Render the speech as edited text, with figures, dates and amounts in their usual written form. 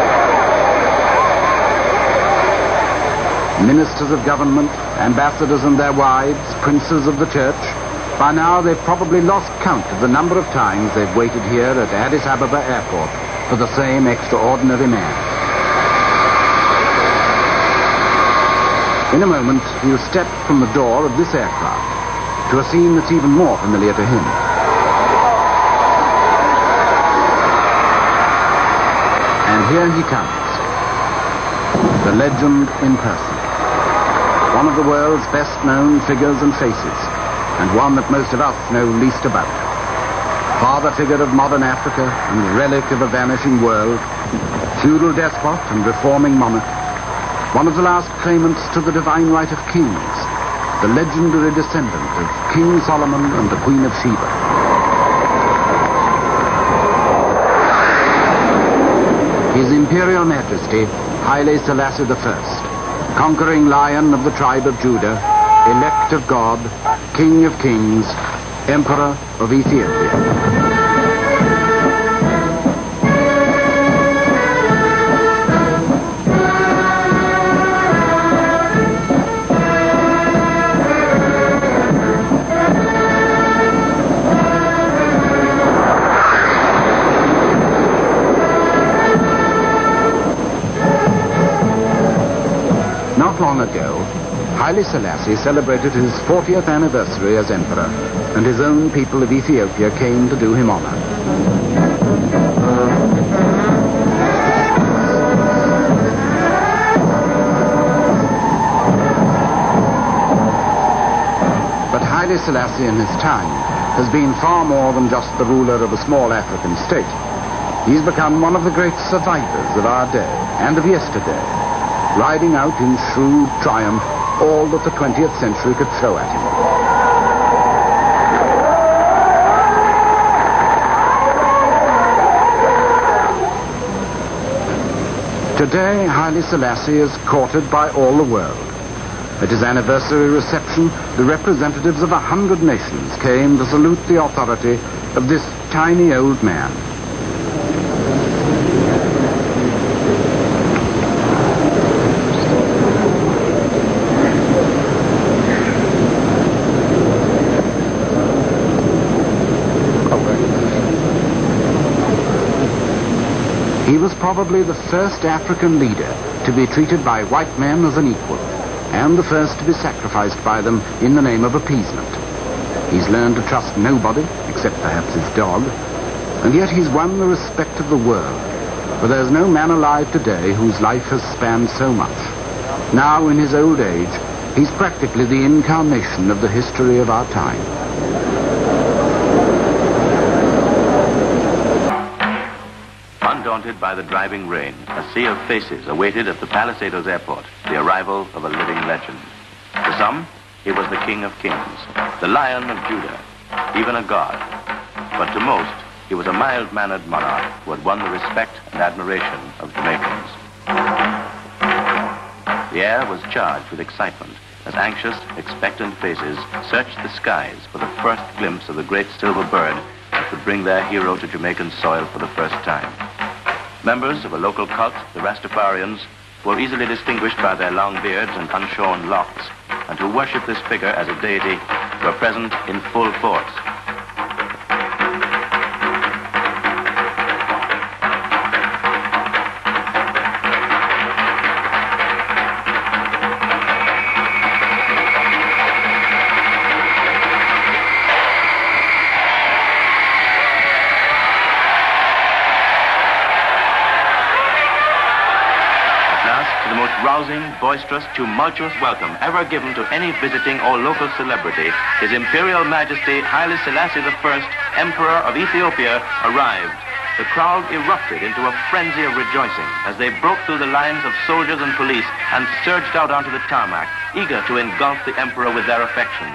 Thank you. ministers of government, ambassadors and their wives, princes of the church. By now, they've probably lost count of the number of times they've waited here at Addis Ababa airport for the same extraordinary man. In a moment, he'll step from the door of this aircraft to a scene that's even more familiar to him. And here he comes, the legend in person. One of the world's best-known figures and faces, and one that most of us know least about. Father figure of modern Africa and relic of a vanishing world, feudal despot and reforming monarch, one of the last claimants to the divine right of kings, the legendary descendant of King Solomon and the Queen of Sheba. His Imperial Majesty, Haile Sellassie I, conquering lion of the tribe of Judah, elect of God, King of kings, Emperor of Ethiopia. Not long ago, Haile Sellassie celebrated his 40th anniversary as emperor, and his own people of Ethiopia came to do him honor. But Haile Sellassie in his time has been far more than just the ruler of a small African state. He's become one of the great survivors of our day and of yesterday, riding out in shrewd triumph all that the 20th century could throw at him. Today, Haile Sellassie is courted by all the world. At his anniversary reception, the representatives of 100 nations came to salute the authority of this tiny old man. He was probably the first African leader to be treated by white men as an equal, and the first to be sacrificed by them in the name of appeasement. He's learned to trust nobody, except perhaps his dog, and yet he's won the respect of the world, for there's no man alive today whose life has spanned so much. Now, in his old age, he's practically the incarnation of the history of our time. Undaunted by the driving rain, a sea of faces awaited at the Palisados airport the arrival of a living legend. To some, he was the King of Kings, the Lion of Judah, even a god. But to most, he was a mild-mannered monarch who had won the respect and admiration of Jamaicans. The air was charged with excitement as anxious, expectant faces searched the skies for the first glimpse of the great silver bird that would bring their hero to Jamaican soil for the first time. Members of a local cult, the Rastafarians, who were easily distinguished by their long beards and unshorn locks, and who worshipped this figure as a deity, were present in full force. The most rousing, boisterous, tumultuous welcome ever given to any visiting or local celebrity, His Imperial Majesty Haile Sellassie I, Emperor of Ethiopia, arrived. The crowd erupted into a frenzy of rejoicing as they broke through the lines of soldiers and police and surged out onto the tarmac, eager to engulf the emperor with their affection.